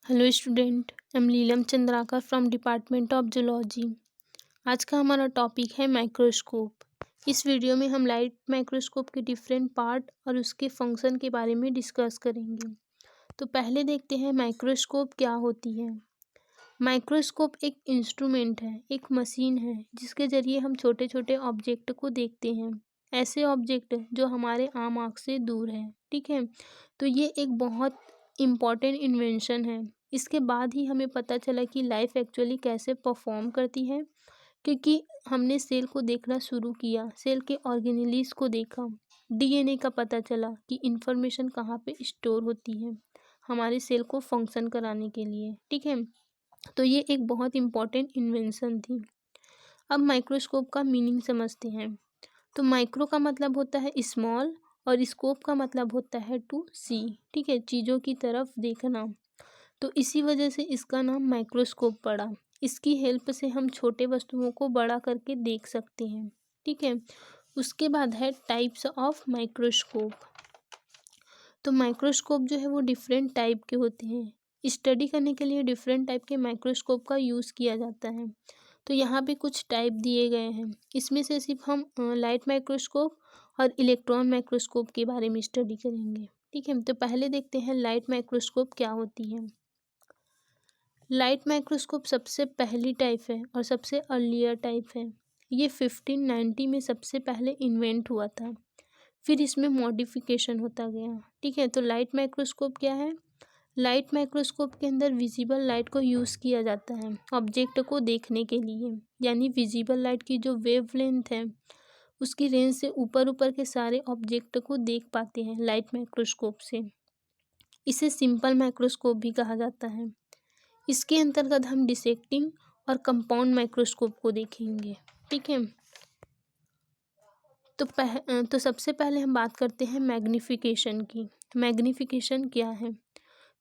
Hello student, I am Leelam Chandrakar from department of zoology. आज का हमारा टॉपिक है माइक्रोस्कोप। इस वीडियो में हम लाइट माइक्रोस्कोप के डिफरेंट पार्ट और उसके फंक्शन के बारे में डिस्कस करेंगे। तो पहले देखते हैं माइक्रोस्कोप क्या होती है। माइक्रोस्कोप एक इंस्ट्रूमेंट है, एक मशीन है जिसके ज़रिए हम छोटे छोटे ऑब्जेक्ट को देखते हैं। ऐसे ऑब्जेक्ट जो हमारे आम आँख से दूर है। ठीक है, तो ये एक बहुत इम्पॉर्टेंट इन्वेंशन है। इसके बाद ही हमें पता चला कि लाइफ एक्चुअली कैसे परफॉर्म करती है, क्योंकि हमने सेल को देखना शुरू किया, सेल के ऑर्गेनेलिस को देखा, डीएनए का पता चला कि इंफॉर्मेशन कहाँ पे स्टोर होती है हमारे सेल को फंक्शन कराने के लिए। ठीक है, तो ये एक बहुत इम्पॉर्टेंट इन्वेंशन थी। अब माइक्रोस्कोप का मीनिंग समझते हैं। तो माइक्रो का मतलब होता है स्मॉल और स्कोप का मतलब होता है टू सी। ठीक है, चीज़ों की तरफ देखना। तो इसी वजह से इसका नाम माइक्रोस्कोप पड़ा। इसकी हेल्प से हम छोटे वस्तुओं को बड़ा करके देख सकते हैं। ठीक है, उसके बाद है टाइप्स ऑफ माइक्रोस्कोप। तो माइक्रोस्कोप जो है वो डिफरेंट टाइप के होते हैं। स्टडी करने के लिए डिफरेंट टाइप के माइक्रोस्कोप का यूज़ किया जाता है। तो यहाँ पे कुछ टाइप दिए गए हैं। इसमें से सिर्फ हम लाइट माइक्रोस्कोप और इलेक्ट्रॉन माइक्रोस्कोप के बारे में स्टडी करेंगे। ठीक है, तो पहले देखते हैं लाइट माइक्रोस्कोप क्या होती है। लाइट माइक्रोस्कोप सबसे पहली टाइप है और सबसे अर्लियर टाइप है। ये 1590 में सबसे पहले इन्वेंट हुआ था, फिर इसमें मॉडिफिकेशन होता गया। ठीक है, तो लाइट माइक्रोस्कोप क्या है। लाइट माइक्रोस्कोप के अंदर विजिबल लाइट को यूज़ किया जाता है ऑब्जेक्ट को देखने के लिए, यानी विजिबल लाइट की जो वेवलेंथ है उसकी रेंज से ऊपर ऊपर के सारे ऑब्जेक्ट को देख पाते हैं लाइट माइक्रोस्कोप से। इसे सिंपल माइक्रोस्कोप भी कहा जाता है। इसके अंतर्गत हम डिसेक्टिंग और कंपाउंड माइक्रोस्कोप को देखेंगे। ठीक है, तो सबसे पहले हम बात करते हैं मैग्नीफिकेशन की। मैग्नीफिकेशन क्या है।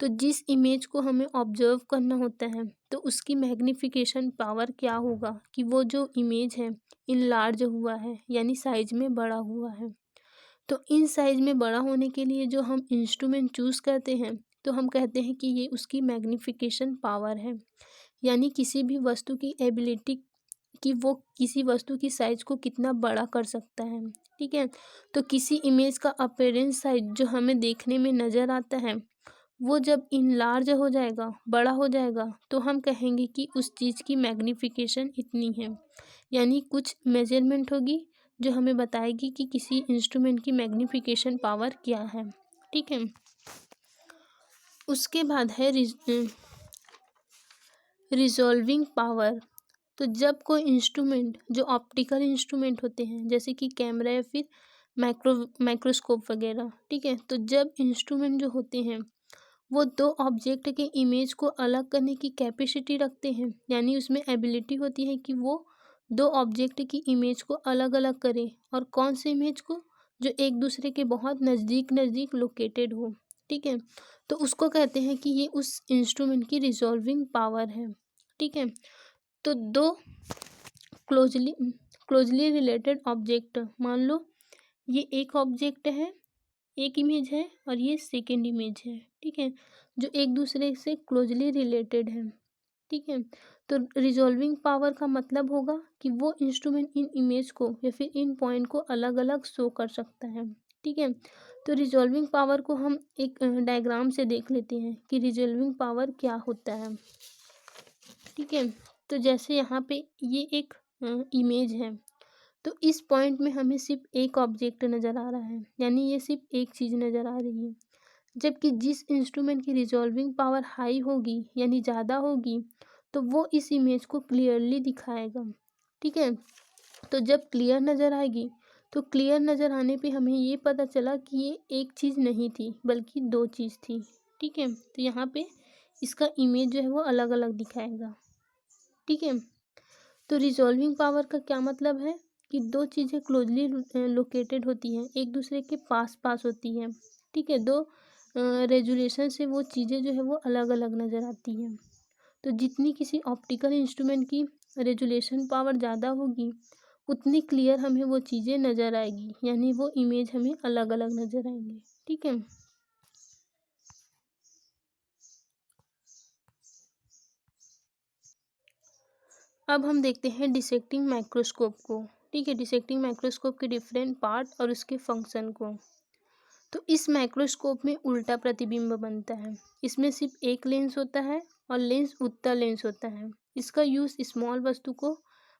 तो जिस इमेज को हमें ऑब्जर्व करना होता है तो उसकी मैग्नीफिकेशन पावर क्या होगा कि वो जो इमेज है इनलार्ज हुआ है, यानी साइज में बड़ा हुआ है। तो इन साइज में बड़ा होने के लिए जो हम इंस्ट्रूमेंट चूज़ करते हैं तो हम कहते हैं कि ये उसकी मैग्नीफिकेशन पावर है, यानी किसी भी वस्तु की एबिलिटी कि वो किसी वस्तु की साइज को कितना बड़ा कर सकता है। ठीक है, तो किसी इमेज का अपीयरेंस साइज जो हमें देखने में नज़र आता है वो जब इनलार्ज हो जाएगा, बड़ा हो जाएगा, तो हम कहेंगे कि उस चीज़ की मैग्नीफिकेशन इतनी है, यानी कुछ मेजरमेंट होगी जो हमें बताएगी कि किसी इंस्ट्रूमेंट की मैग्नीफिकेशन पावर क्या है। ठीक है, उसके बाद है रिजॉल्विंग पावर। तो जब कोई इंस्ट्रूमेंट जो ऑप्टिकल इंस्ट्रूमेंट होते हैं जैसे कि कैमरा या फिर माइक्रोस्कोप वगैरह, ठीक है, तो जब इंस्ट्रूमेंट जो होते हैं वो दो ऑब्जेक्ट के इमेज को अलग करने की कैपेसिटी रखते हैं, यानी उसमें एबिलिटी होती है कि वो दो ऑब्जेक्ट की इमेज को अलग अलग करे, और कौन से इमेज को, जो एक दूसरे के बहुत नज़दीक नज़दीक लोकेटेड हो। ठीक है, तो उसको कहते हैं कि ये उस इंस्ट्रूमेंट की रिजॉल्विंग पावर है। ठीक है, तो दो क्लोजली क्लोजली रिलेटेड ऑब्जेक्ट, मान लो ये एक ऑब्जेक्ट है, एक इमेज है और ये सेकेंड इमेज है। ठीक है, जो एक दूसरे से क्लोजली रिलेटेड है। ठीक है, तो रिजॉल्विंग पावर का मतलब होगा कि वो इंस्ट्रूमेंट इन इमेज को या फिर इन पॉइंट को अलग अलग शो कर सकता है। ठीक है, तो रिजॉल्विंग पावर को हम एक डायग्राम से देख लेते हैं कि रिजॉल्विंग पावर क्या होता है। ठीक है, तो जैसे यहाँ पे ये एक इमेज है, तो इस पॉइंट में हमें सिर्फ एक ऑब्जेक्ट नज़र आ रहा है, यानी ये सिर्फ एक चीज़ नज़र आ रही है। जबकि जिस इंस्ट्रूमेंट की रिजॉल्विंग पावर हाई होगी यानी ज़्यादा होगी तो वो इस इमेज को क्लियरली दिखाएगा। ठीक है, तो जब क्लियर नज़र आएगी तो क्लियर नज़र आने पे हमें ये पता चला कि ये एक चीज़ नहीं थी बल्कि दो चीज़ थी। ठीक है, तो यहाँ पे इसका इमेज जो है वो अलग अलग दिखाएगा। ठीक है, तो रिजॉल्विंग पावर का क्या मतलब है कि दो चीज़ें क्लोजली लोकेटेड होती हैं, एक दूसरे के पास पास होती हैं। ठीक है, दो रेजुलेशन से वो चीज़ें जो है वो अलग अलग नज़र आती हैं। तो जितनी किसी ऑप्टिकल इंस्ट्रूमेंट की रेजुलेशन पावर ज़्यादा होगी उतनी क्लियर हमें वो चीज़ें नज़र आएगी, यानी वो इमेज हमें अलग अलग नज़र आएंगे। ठीक है, अब हम देखते हैं डिसेक्टिंग माइक्रोस्कोप को। ठीक है, डिसेक्टिंग माइक्रोस्कोप के डिफरेंट पार्ट और उसके फंक्शन को। तो इस माइक्रोस्कोप में उल्टा प्रतिबिंब बनता है। इसमें सिर्फ एक लेंस होता है और लेंस उत्तल लेंस होता है। इसका यूज़ स्मॉल वस्तु को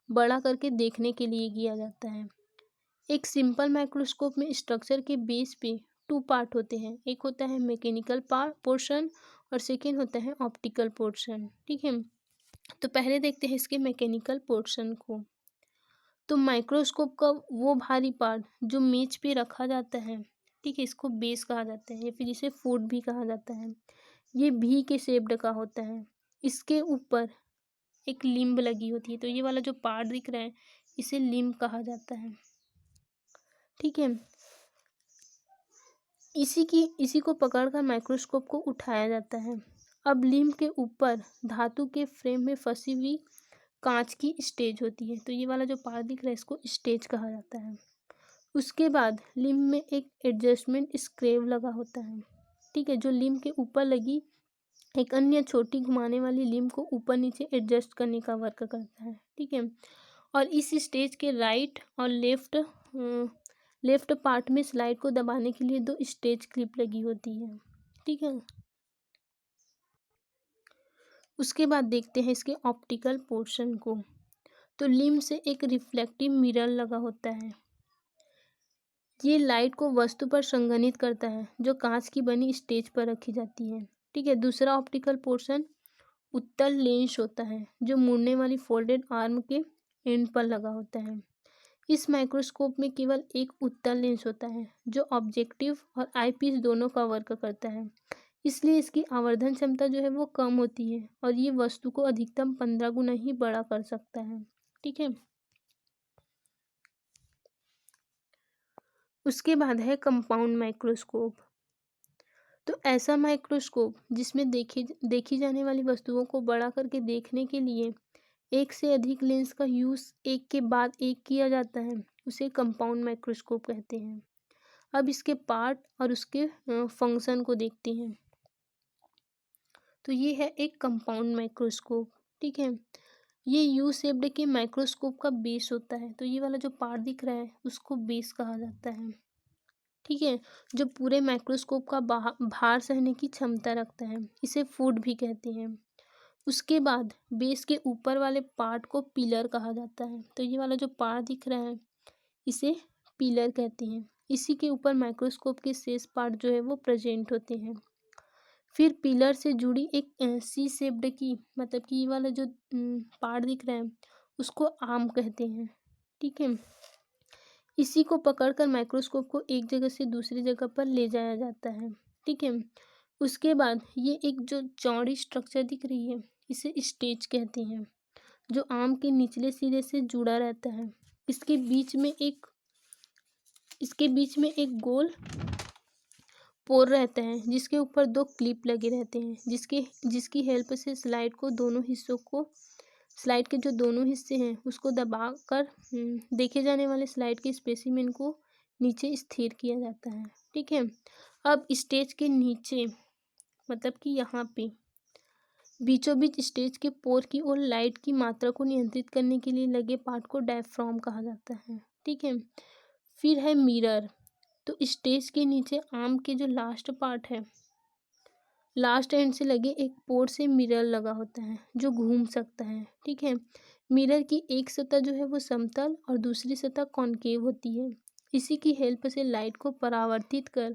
बड़ा करके देखने के लिए किया जाता है। एक सिंपल माइक्रोस्कोप में स्ट्रक्चर के बेस पे टू पार्ट होते हैं। एक होता है मैकेनिकल पोर्शन और सेकेंड होता है ऑप्टिकल पोर्शन। ठीक है, तो पहले देखते हैं इसके मैकेनिकल पोर्शन को। तो माइक्रोस्कोप का वो भारी पार्ट जो मेज पे रखा जाता है, ठीक है, इसको बेस कहा जाता है या फिर इसे फुट भी कहा जाता है। ये भी के शेप्ड का होता है। इसके ऊपर एक लिम्ब लगी होती है। तो ये वाला जो पार्ट दिख रहा है इसे लिम्ब कहा जाता है। ठीक है, इसी को पकड़कर माइक्रोस्कोप को उठाया जाता है। अब लिम्ब के ऊपर धातु के फ्रेम में फंसी हुई कांच की स्टेज होती है। तो ये वाला जो पार्ट दिख रहा है इसको स्टेज कहा जाता है। उसके बाद लिम्ब में एक एडजस्टमेंट स्क्रेव लगा होता है। ठीक है, जो लिम्ब के ऊपर लगी एक अन्य छोटी घुमाने वाली लिम्ब को ऊपर नीचे एडजस्ट करने का वर्क करता है। ठीक है, और इस स्टेज के राइट और लेफ्ट पार्ट में स्लाइड को दबाने के लिए दो स्टेज क्लिप लगी होती है। ठीक है, उसके बाद देखते हैं इसके ऑप्टिकल पोर्शन को। तो लिम्ब से एक रिफ्लेक्टिव मिरर लगा होता है। ये लाइट को वस्तु पर संघनित करता है जो कांच की बनी स्टेज पर रखी जाती है। ठीक है, दूसरा ऑप्टिकल पोर्शन उत्तल लेंस होता है जो मुड़ने वाली फोल्डेड आर्म के एंड पर लगा होता है। इस माइक्रोस्कोप में केवल एक उत्तल लेंस होता है जो ऑब्जेक्टिव और आईपीस दोनों का वर्क करता है। इसलिए इसकी आवर्धन क्षमता जो है वो कम होती है और ये वस्तु को अधिकतम 15 गुना ही बड़ा कर सकता है। ठीक है, उसके बाद है कंपाउंड माइक्रोस्कोप। तो ऐसा माइक्रोस्कोप जिसमें देखी जाने वाली वस्तुओं को बड़ा करके देखने के लिए एक से अधिक लेंस का यूज़ एक के बाद एक किया जाता है, उसे कंपाउंड माइक्रोस्कोप कहते हैं। अब इसके पार्ट और उसके फंक्शन को देखते हैं। तो ये है एक कंपाउंड माइक्रोस्कोप। ठीक है, ये यू शेप्ड के माइक्रोस्कोप का बेस होता है। तो ये वाला जो पार्ट दिख रहा है उसको बेस कहा जाता है। ठीक है, जो पूरे माइक्रोस्कोप का भार सहने की क्षमता रखता है, इसे फुट भी कहते हैं। उसके बाद बेस के ऊपर वाले पार्ट को पिलर कहा जाता है। तो ये वाला जो पार्ट दिख रहा है इसे पिलर कहते हैं। इसी के ऊपर माइक्रोस्कोप के शेष पार्ट जो है वो प्रेजेंट होते हैं। फिर पिलर से जुड़ी एक सी शेप्ड की, मतलब कि ये वाला जो पार्ट दिख रहा है उसको आर्म कहते हैं। ठीक है, इसी को पकड़कर माइक्रोस्कोप को एक जगह से दूसरी जगह पर ले जाया जाता है। ठीक है, उसके बाद ये एक जो चौड़ी स्ट्रक्चर दिख रही है इसे स्टेज कहते हैं, जो आर्म के निचले सिरे से जुड़ा रहता है। इसके बीच में एक गोल पोर रहता है जिसके ऊपर दो क्लिप लगे रहते हैं, जिसकी हेल्प से स्लाइड के जो दोनों हिस्से हैं उसको दबाकर देखे जाने वाले स्लाइड के स्पेसिमेन को नीचे स्थिर किया जाता है। ठीक है, अब स्टेज के नीचे, मतलब कि यहाँ पे बीचों बीच स्टेज के पोर की ओर लाइट की मात्रा को नियंत्रित करने के लिए लगे पार्ट को डायफ्राम कहा जाता है। ठीक है, फिर है मिरर। तो स्टेज के नीचे आर्म के जो लास्ट पार्ट है, लास्ट एंड से लगे एक पोर से मिरर लगा होता है जो घूम सकता है। ठीक है, मिरर की एक सतह जो है वो समतल और दूसरी सतह कॉनकेव होती है। इसी की हेल्प से लाइट को परावर्तित कर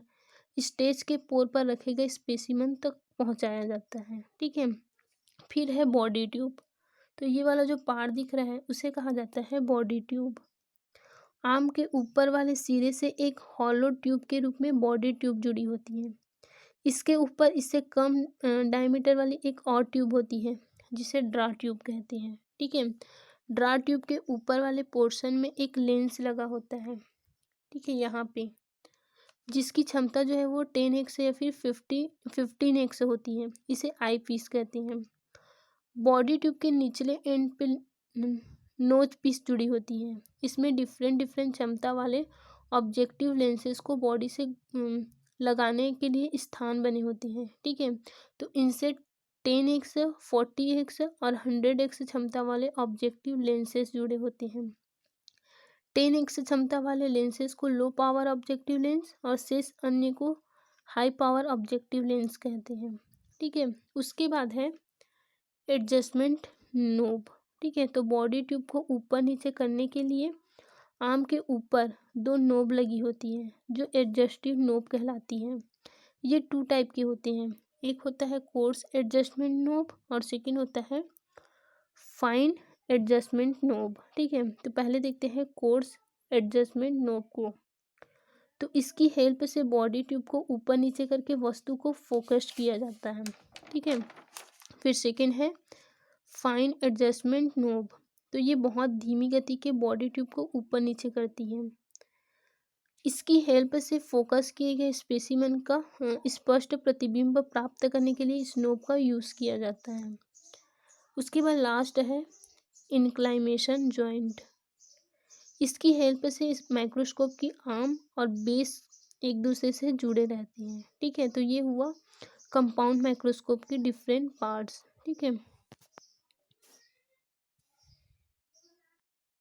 स्टेज के पोर पर रखे गए स्पेसिमन तक पहुंचाया जाता है। ठीक है, फिर है बॉडी ट्यूब। तो ये वाला जो पार्ट दिख रहा है उसे कहा जाता है बॉडी ट्यूब। आर्म के ऊपर वाले सिरे से एक हॉलो ट्यूब के रूप में बॉडी ट्यूब जुड़ी होती है। इसके ऊपर इससे कम डायमीटर वाली एक और ट्यूब होती है जिसे ड्रा ट्यूब कहते हैं। ठीक है, ड्रा ट्यूब के ऊपर वाले पोर्शन में एक लेंस लगा होता है। ठीक है, यहाँ पे जिसकी क्षमता जो है वो 10x या फिर 15x होती है। इसे आई पीस कहते हैं। बॉडी ट्यूब के निचले एंड पे नोच पीस जुड़ी होती है। इसमें डिफरेंट क्षमता वाले ऑब्जेक्टिव लेंसेज को बॉडी से लगाने के लिए स्थान बने होते हैं। ठीक है, तो इनसे 10x, 40x और 100x क्षमता वाले ऑब्जेक्टिव लेंसेज जुड़े होते हैं। 10x क्षमता वाले लेंसेज को लो पावर ऑब्जेक्टिव लेंस और शेष अन्य को हाई पावर ऑब्जेक्टिव लेंस कहते हैं। ठीक है, उसके बाद है एडजस्टमेंट नोब। ठीक है, तो बॉडी ट्यूब को ऊपर नीचे करने के लिए आर्म के ऊपर दो नोब लगी होती हैं जो एडजस्टिव नोब कहलाती हैं। ये 2 टाइप के होते हैं, एक होता है कोर्स एडजस्टमेंट नोब और सेकंड होता है फाइन एडजस्टमेंट नोब। ठीक है, तो पहले देखते हैं कोर्स एडजस्टमेंट नोब को। तो इसकी हेल्प से बॉडी ट्यूब को ऊपर नीचे करके वस्तु को फोकस किया जाता है। ठीक है, फिर सेकंड है फाइन एडजस्टमेंट नोब। तो ये बहुत धीमी गति के बॉडी ट्यूब को ऊपर नीचे करती है। इसकी हेल्प से फोकस किए गए स्पेसिमेन का स्पष्ट प्रतिबिंब प्राप्त करने के लिए इस नोब का यूज़ किया जाता है। उसके बाद लास्ट है इंक्लाइमेशन जॉइंट। इसकी हेल्प से इस माइक्रोस्कोप की आर्म और बेस एक दूसरे से जुड़े रहते हैं। ठीक है, तो ये हुआ कंपाउंड माइक्रोस्कोप की डिफरेंट पार्ट्स। ठीक है।